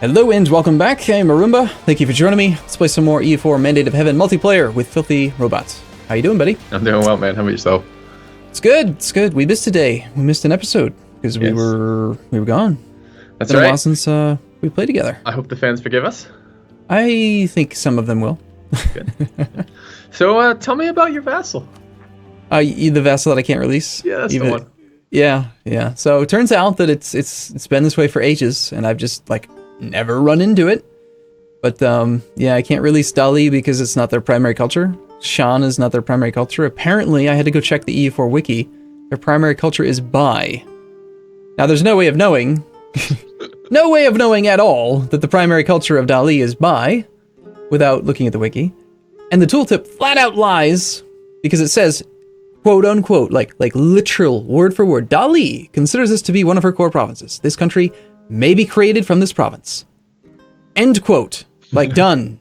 Hello and welcome back. I'm Arumba. Thank you for joining me. Let's play some more EU4 Mandate of Heaven multiplayer with FilthyRobot. How you doing, buddy? I'm doing well, man. How about yourself? It's good. It's good. We missed a day. We missed an episode because we were gone. That's Been a right. while since we played together. I hope the fans forgive us. I think some of them will. Good. So tell me about your vassal. The vassal that I can't release. Yeah, that's the one. Yeah. So it turns out that it's been this way for ages, and I've just like never run into it. But yeah, I can't release Dali because it's not their primary culture. Shan is not their primary culture. Apparently, I had to go check the EU4 wiki. Their primary culture is Bai. Now, there's no way of knowing, no way of knowing at all that the primary culture of Dali is Bai without looking at the wiki. And the tooltip flat out lies because it says, quote unquote, like literal word for word, Dali considers this to be one of her core provinces. This country may be created from this province. End quote. Like done.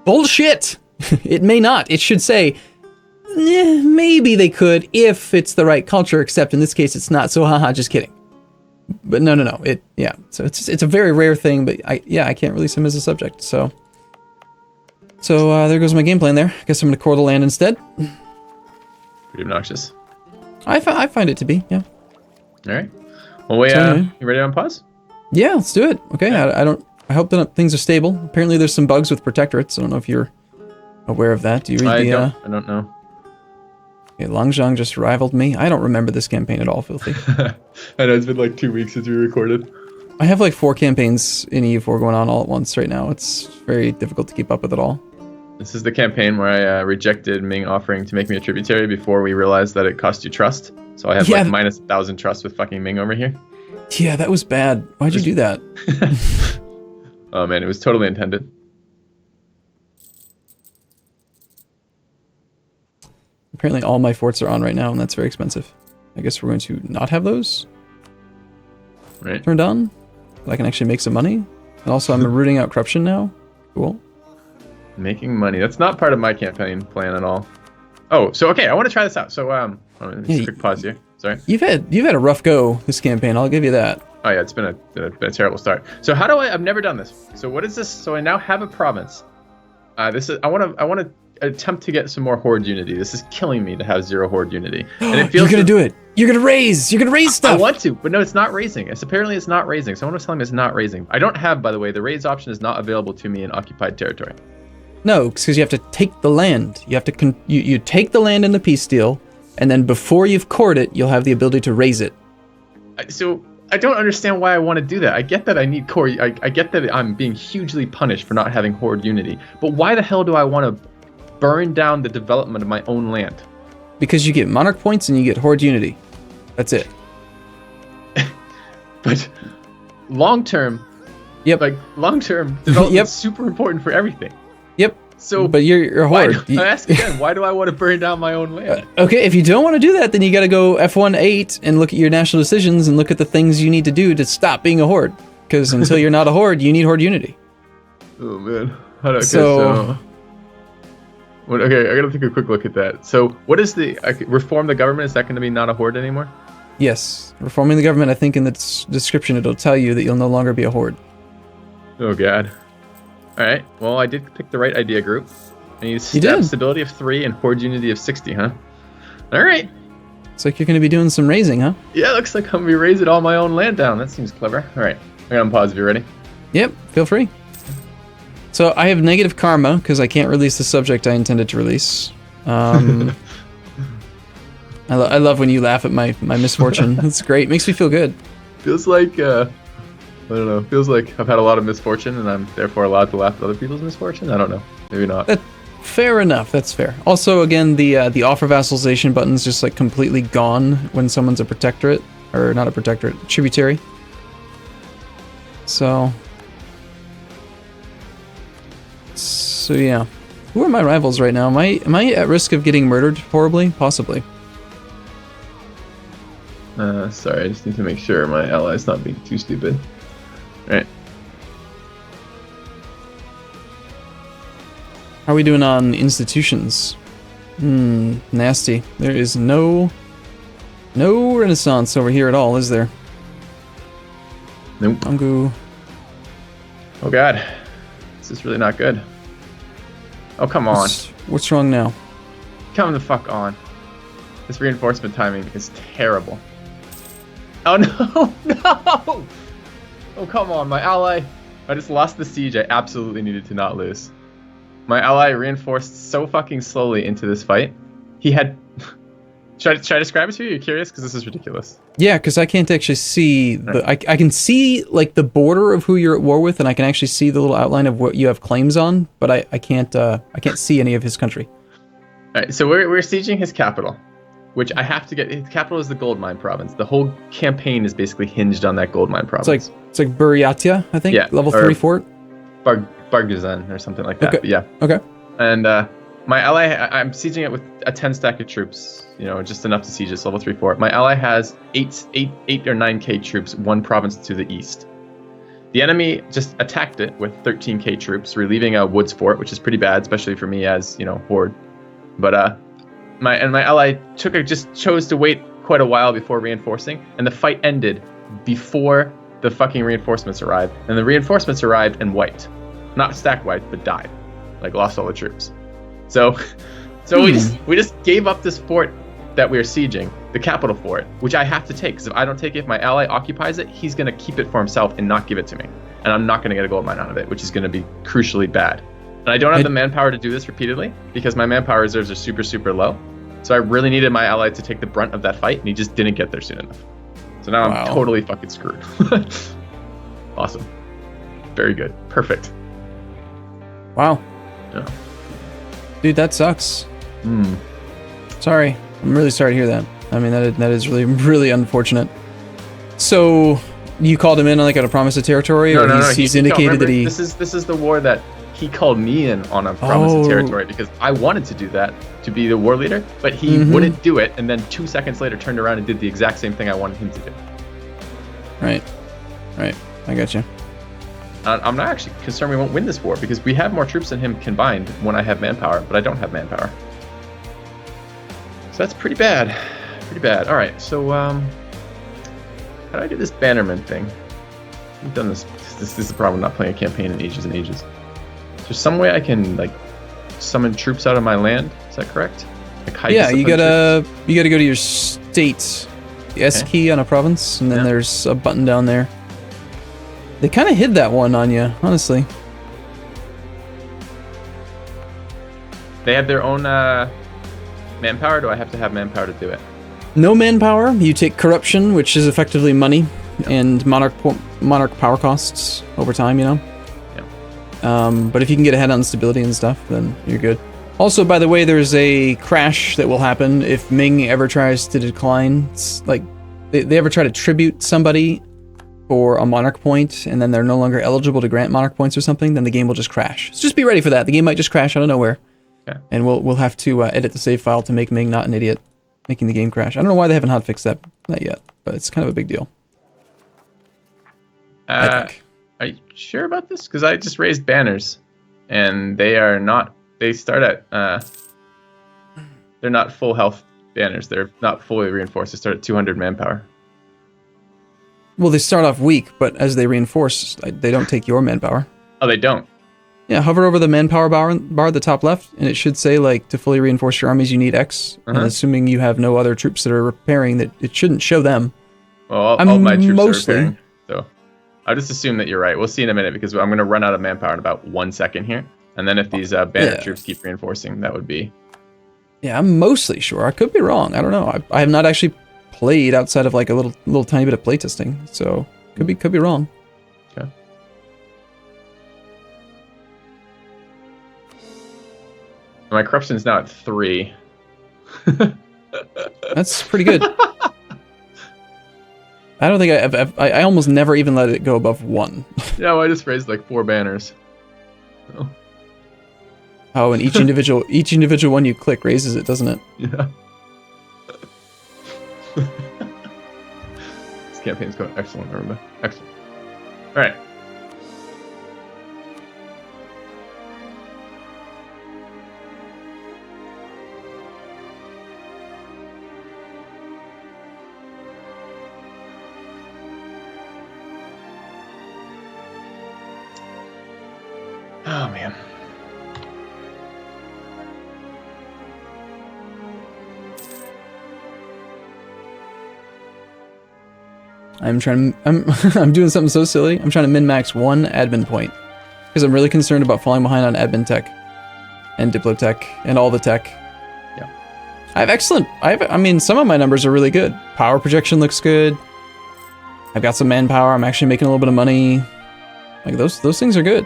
Bullshit. It may not. It should say, maybe they could if it's the right culture, except in this case it's not, so haha, just kidding. But no. So it's a very rare thing, but I can't release him as a subject, so there goes my game plan there. I guess I'm gonna core the land instead. Pretty obnoxious. I find it to be, yeah. Alright. Well, you ready on pause? Yeah, let's do it. Okay, I hope that things are stable. Apparently there's some bugs with protectorates. I don't know if you're aware of that. Do you read I don't know. Yeah, Langzhang just rivaled me. I don't remember this campaign at all, Filthy. I know, it's been like 2 weeks since we recorded. I have like 4 campaigns in EU4 going on all at once right now. It's very difficult to keep up with it all. This is the campaign where I rejected Ming offering to make me a tributary before we realized that it cost you trust. So I have like minus 1,000 trust with fucking Ming over here. Yeah, that was bad. Why'd you do that? Oh man, it was totally intended. Apparently all my forts are on right now, and that's very expensive. I guess we're going to not have those turned on. So I can actually make some money. And also I'm rooting out corruption now. Cool. Making money. That's not part of my campaign plan at all. Oh, so okay, I want to try this out. So just a quick pause here. Sorry. You've had a rough go this campaign. I'll give you that. Oh yeah, it's been a terrible start. So how do I've never done this. So what is this? So I now have a province. I want to attempt to get some more Horde unity. This is killing me to have 0 Horde unity. And it feels You're gonna do it. You're gonna raise stuff. I want to, but no, it's not raising. Apparently it's not raising. Someone was telling me it's not raising. I don't have, by the way, the raise option is not available to me in occupied territory. No, because you have to take the land. You have to you take the land in the peace deal, and then before you've cored it, you'll have the ability to raise it. So I don't understand why I want to do that. I get that I need core. I get that I'm being hugely punished for not having Horde unity. But why the hell do I want to burn down the development of my own land? Because you get monarch points and you get Horde unity. That's it. But long term, development is super important for everything. Yep. So, but you're Horde. I ask again, why do I want to burn down my own land? Okay, if you don't want to do that, then you got to go F1-8 and look at your national decisions and look at the things you need to do to stop being a Horde. Because until you're not a Horde, you need Horde unity. Oh man. Okay, I gotta take a quick look at that. So, what is the reform the government? Is that going to be not a Horde anymore? Yes, reforming the government. I think in the description it'll tell you that you'll no longer be a Horde. Oh god. All right. Well, I did pick the right idea group. I need stability of 3 and Horde unity of 60, huh? All right. Looks like you're going to be doing some raising, huh? Yeah, looks like I'm going to be raising all my own land down. That seems clever. All right. I got on pause if you're ready. Yep. Feel free. So I have negative karma because I can't release the subject I intended to release. I love when you laugh at my misfortune. That's great. Makes me feel good. Feels like I don't know. Feels like I've had a lot of misfortune and I'm therefore allowed to laugh at other people's misfortune. I don't know. Maybe not. Fair enough. That's fair. Also, again, the offer vassalization button's just like completely gone when someone's a protectorate, or not a protectorate, tributary. So yeah. Who are my rivals right now? Am I at risk of getting murdered horribly? Possibly. Sorry, I just need to make sure my ally's not being too stupid. Alright. How are we doing on institutions? Nasty. There is no renaissance over here at all, is there? Nope. Angu. Oh god, this is really not good. Oh come on, What's wrong now? come the fuck on. This reinforcement timing is terrible. Oh no, no! Oh come on, my ally. I just lost the siege I absolutely needed to not lose. My ally reinforced so fucking slowly into this fight. He had... Should I describe it to you? You're curious? Because this is ridiculous. Yeah, because I can't actually see the... I can see, like, the border of who you're at war with, and I can actually see the little outline of what you have claims on, but I can't see any of his country. Alright, so we're sieging his capital, which I have to get... His capital is the gold mine province. The whole campaign is basically hinged on that gold mine province. It's like Buryatia, I think? Yeah. Level 3 fort? Barguzan or something like that. Okay. But yeah. Okay. And my ally, I'm sieging it with a 10 stack of troops, you know, just enough to siege this level 3 fort. My ally has 8 or 9k troops, one province to the east. The enemy just attacked it with 13k troops, relieving a woods fort, which is pretty bad, especially for me as, you know, Horde. But my ally just chose to wait quite a while before reinforcing, and the fight ended before the fucking reinforcements arrived. And the reinforcements arrived and wiped. Not stack wiped, but died. Like, lost all the troops. So we just gave up this fort that we are sieging, the capital fort, which I have to take, because if I don't take it, if my ally occupies it, he's going to keep it for himself and not give it to me. And I'm not going to get a gold mine out of it, which is going to be crucially bad. And I don't have the manpower to do this repeatedly, because my manpower reserves are super, super low. So I really needed my ally to take the brunt of that fight, and he just didn't get there soon enough. So now I'm totally fucking screwed. Awesome. Very good. Perfect. Wow. Yeah. Dude, that sucks. Sorry. I'm really sorry to hear that. I mean, that is really, really unfortunate. So, you called him in on a promise of territory? No, or he's indicated that he... This is the war that he called me in on a promise of territory, because I wanted to do that, to be the war leader, but he wouldn't do it, and then 2 seconds later turned around and did the exact same thing I wanted him to do. Right. I got you. I'm not actually concerned we won't win this war, because we have more troops than him combined when I have manpower, but I don't have manpower. So that's pretty bad. Pretty bad. Alright, so how do I do this bannerman thing? I've done this. This is the problem with not playing a campaign in ages and ages. Is there some way I can, like, summon troops out of my land? Is that correct? Like, yeah, you gotta go to your state, the S key on a province, and then there's a button down there. They kind of hid that one on you, honestly. They have their own manpower. Do I have to have manpower to do it? No manpower. You take corruption, which is effectively money, and monarch power costs over time, you know? Yeah. But if you can get ahead on stability and stuff, then you're good. Also, by the way, there's a crash that will happen if Ming ever tries to decline. It's like, they ever try to tribute somebody for a monarch point, and then they're no longer eligible to grant monarch points or something, then the game will just crash. So just be ready for that. The game might just crash out of nowhere. Okay. And we'll have to edit the save file to make Ming not an idiot, making the game crash. I don't know why they haven't hotfixed that yet, but it's kind of a big deal. I think. Are you sure about this? Because I just raised banners, and they are not. They start at. They're not full health banners. They're not fully reinforced. They start at 200 manpower. Well, they start off weak, but as they reinforce, they don't take your manpower. Oh, they don't? Yeah, hover over the manpower bar at the top left, and it should say, like, to fully reinforce your armies, you need X. And assuming you have no other troops that are repairing, that it shouldn't show them. Well, all my troops are repairing, so I'll just assume that you're right. We'll see in a minute, because I'm going to run out of manpower in about 1 second here. And then if these banner troops keep reinforcing, that would be... Yeah, I'm mostly sure. I could be wrong. I don't know. I have not actually played outside of like a little tiny bit of playtesting, so could be wrong. Okay. My corruption is now at 3. That's pretty good. I don't think I almost never even let it go above 1. Yeah, well, I just raised like 4 banners. Oh, and each individual one you click raises it, doesn't it? Yeah. This campaign's going excellent, Arumba. Excellent. All right. Oh man. I'm I'm doing something so silly. I'm trying to min-max 1 admin point because I'm really concerned about falling behind on admin tech and Diplo tech and all the tech. Yeah. I mean, some of my numbers are really good. Power projection looks good. I've got some manpower. I'm actually making a little bit of money. Like those things are good.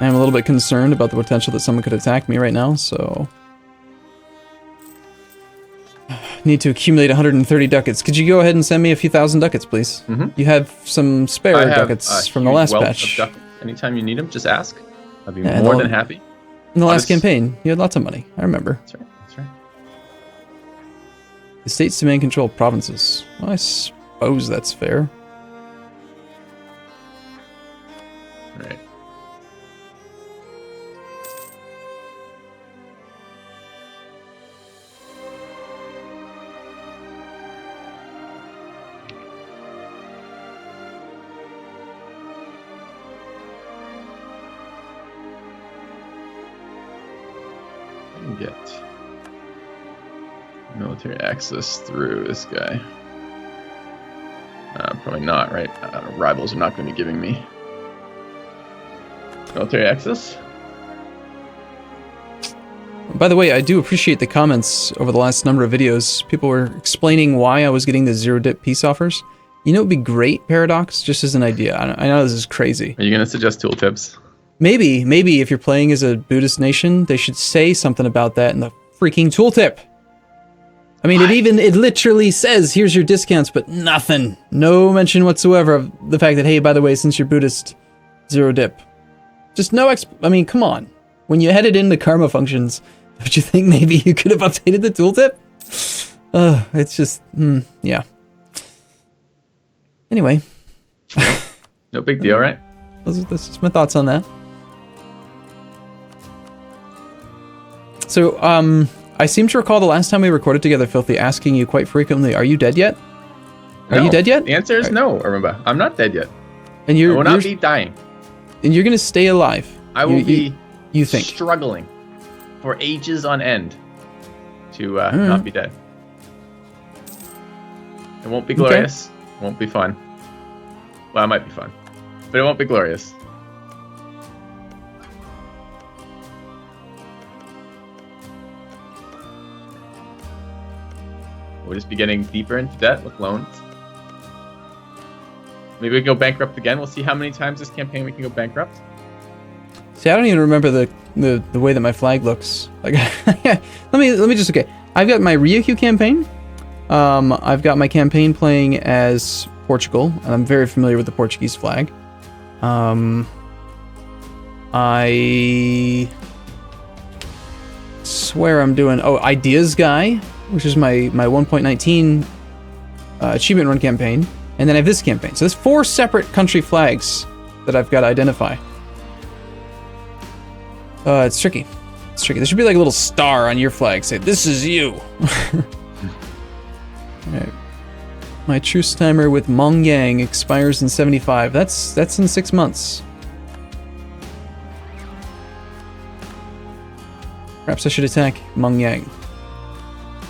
I'm a little bit concerned about the potential that someone could attack me right now, so... Need to accumulate 130 ducats. Could you go ahead and send me a few thousand ducats, please? Mm-hmm. You have some spare ducats from the last patch. Anytime you need them, just ask. I'll be more than happy. In the last campaign, you had lots of money. I remember. That's right. That's right. The states demand control provinces. Well, I suppose that's fair. Right. Get military access through this guy. Probably not, right? Rivals are not going to be giving me military access. By the way, I do appreciate the comments over the last number of videos. People were explaining why I was getting the zero dip peace offers. You know, it'd be great, Paradox, just as an idea. I know this is crazy. Are you going to suggest tooltips? Maybe if you're playing as a Buddhist nation, they should say something about that in the freaking tooltip. I mean, it literally says, here's your discounts, but nothing. No mention whatsoever of the fact that, hey, by the way, since you're Buddhist, zero dip. Just no I mean, come on. When you headed into karma functions, don't you think maybe you could have updated the tooltip? It's just, yeah. Anyway. No big deal, right? This is my thoughts on that. So, I seem to recall the last time we recorded together, Filthy, asking you quite frequently, are you dead yet? Are you dead yet? The answer is no, Arumba. I'm not dead yet. And I will not be dying. And you're going to stay alive. I will be you think struggling for ages on end to not be dead. It won't be glorious. Okay. It won't be fun. Well, it might be fun. But it won't be glorious. We'll just be getting deeper into debt with loans. Maybe we go bankrupt again. We'll see how many times this campaign we can go bankrupt. See, I don't even remember the way that my flag looks. Like, let me just I've got my Ryukyu campaign. I've got my campaign playing as Portugal, and I'm very familiar with the Portuguese flag. I swear I'm doing Ideas Guy, which is my 1.19 achievement run campaign, and then I have this campaign. So there's 4 separate country flags that I've got to identify. It's tricky. It's tricky. There should be like a little star on your flag, say, this is you. Alright. My truce timer with Mong Yang expires in 75. That's in 6 months. Perhaps I should attack Mong Yang.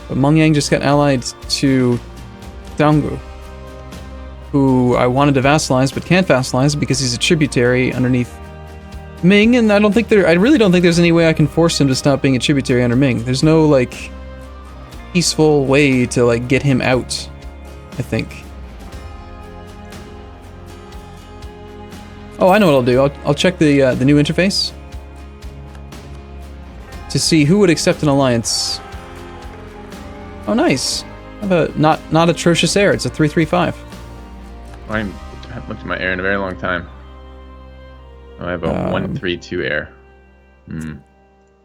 But Mong Yang just got allied to Dangu, who I wanted to vassalize but can't vassalize because he's a tributary underneath Ming, and I really don't think there's any way I can force him to stop being a tributary under Ming. There's no like peaceful way to like get him out, I think. Oh, I know what I'll do. I'll check the new interface to see who would accept an alliance. Oh, nice. I have a not atrocious air. It's a 335. I haven't looked at my air in a very long time. Oh, I have a 132 air.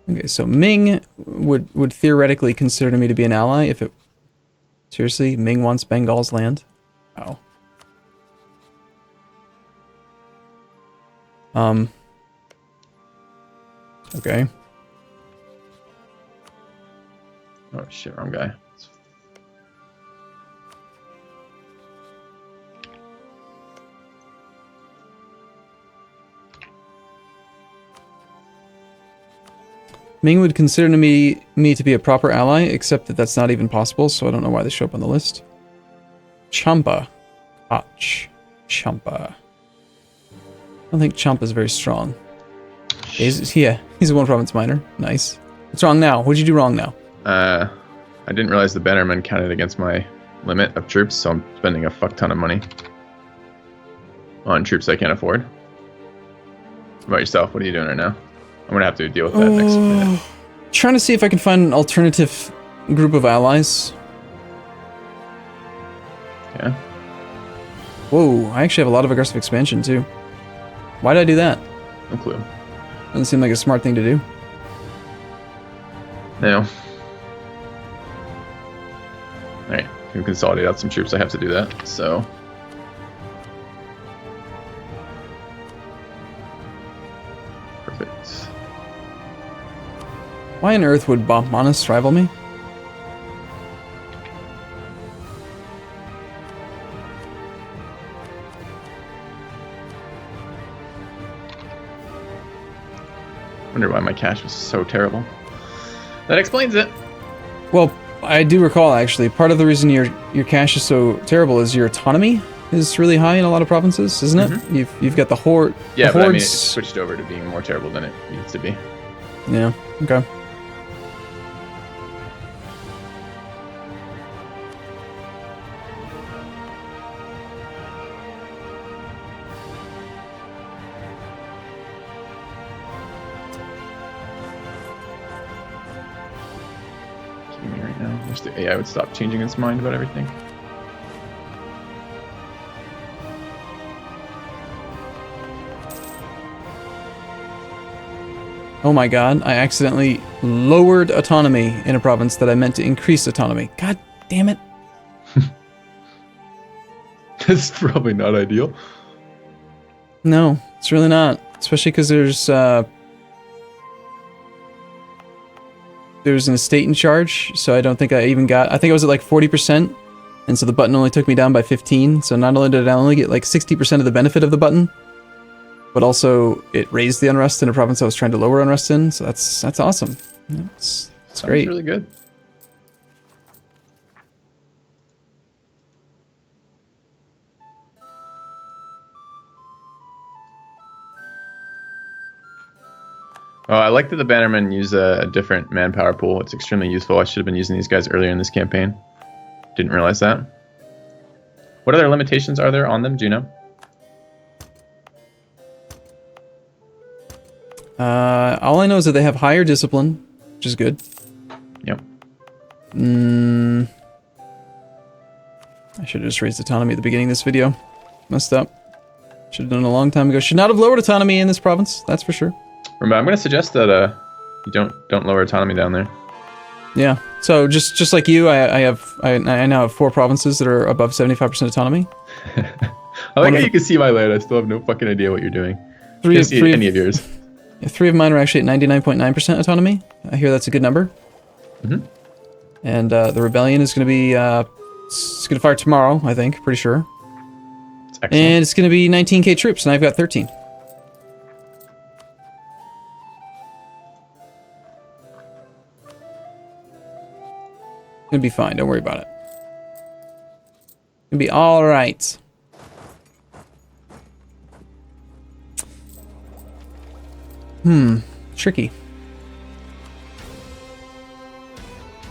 Okay, so Ming would theoretically consider me to be an ally if it... Seriously? Ming wants Bengal's land? Oh. Okay. Oh shit, wrong guy. Ming would consider me to be a proper ally, except that that's not even possible, so I don't know why they show up on the list. Champa. Koch. Champa. I don't think Champa's very strong. He's a one province minor. Nice. What's wrong now? What'd you do wrong now? I didn't realize the bannerman counted against my limit of troops, so I'm spending a fuck ton of money on troops I can't afford. What about yourself? What are you doing right now? I'm gonna have to deal with that next minute. Trying to see if I can find an alternative group of allies. Yeah. Whoa, I actually have a lot of aggressive expansion too. Why did I do that? No clue. Doesn't seem like a smart thing to do. No. Alright, can consolidate out some troops. I have to do that, so. Perfect. Why on earth would Bombonus rival me? Wonder why my cash was so terrible. That explains it. Well, I do recall actually, part of the reason your cash is so terrible is your autonomy is really high in a lot of provinces, isn't it? Mm-hmm. You've got the Horde. Yeah, the but Hordes. I mean, it switched over to being more terrible than it needs to be. Yeah, okay. Wish the AI would stop changing its mind about everything. Oh my god, I accidentally lowered autonomy in a province that I meant to increase autonomy. God damn it. That's probably not ideal. No, it's really not. Especially because there's an estate in charge, so I don't think I even got... I think I was at like 40%, and so the button only took me down by 15, so not only did I only get like 60% of the benefit of the button, but also it raised the unrest in a province I was trying to lower unrest in, so that's awesome. It's great. Really good. Oh, I like that the bannermen use a different manpower pool. It's extremely useful. I should have been using these guys earlier in this campaign. Didn't realize that. What other limitations are there on them? Do you know? All I know is that they have higher discipline, which is good. Yep. I should have just raised autonomy at the beginning of this video. Messed up. Should have done it a long time ago. Should not have lowered autonomy in this province, that's for sure. Remember, I'm going to suggest that you don't lower autonomy down there. Yeah. So just like you, I now have 4 provinces that are above 75% autonomy. I like how you can see my land. I still have no fucking idea what you're doing. Three of yours. Yeah, 3 of mine are actually at 99.9% autonomy. I hear that's a good number. Mm-hmm. And the rebellion is going to be it's going to fire tomorrow, I think, pretty sure. And it's going to be 19k troops, and I've got 13. Gonna be fine, don't worry about it. Gonna be alright. Tricky.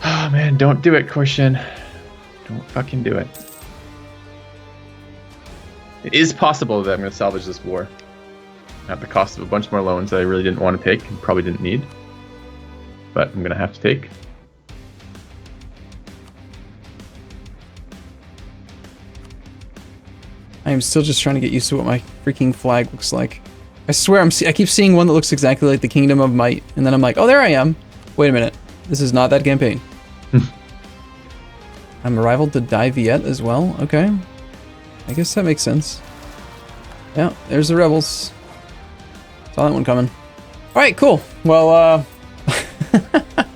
Oh man, don't do it, Korshin. Don't fucking do it. It is possible that I'm gonna salvage this war at the cost of a bunch more loans that I really didn't want to take and probably didn't need. But I'm gonna have to take. I am still just trying to get used to what my freaking flag looks like. I swear I keep seeing one that looks exactly like the Kingdom of Might, and then I'm like, oh, there I am. Wait a minute. This is not that campaign. I'm a rival to Dai Viet as well. Okay. I guess that makes sense. Yeah, there's the rebels. Saw that one coming. Alright, cool. Well,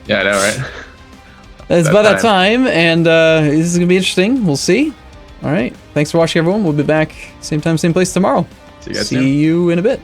yeah, I know, right? It's about that time, and this is going to be interesting. We'll see. Alright. Thanks for watching, everyone. We'll be back same time, same place tomorrow. See you guys soon. See you in a bit.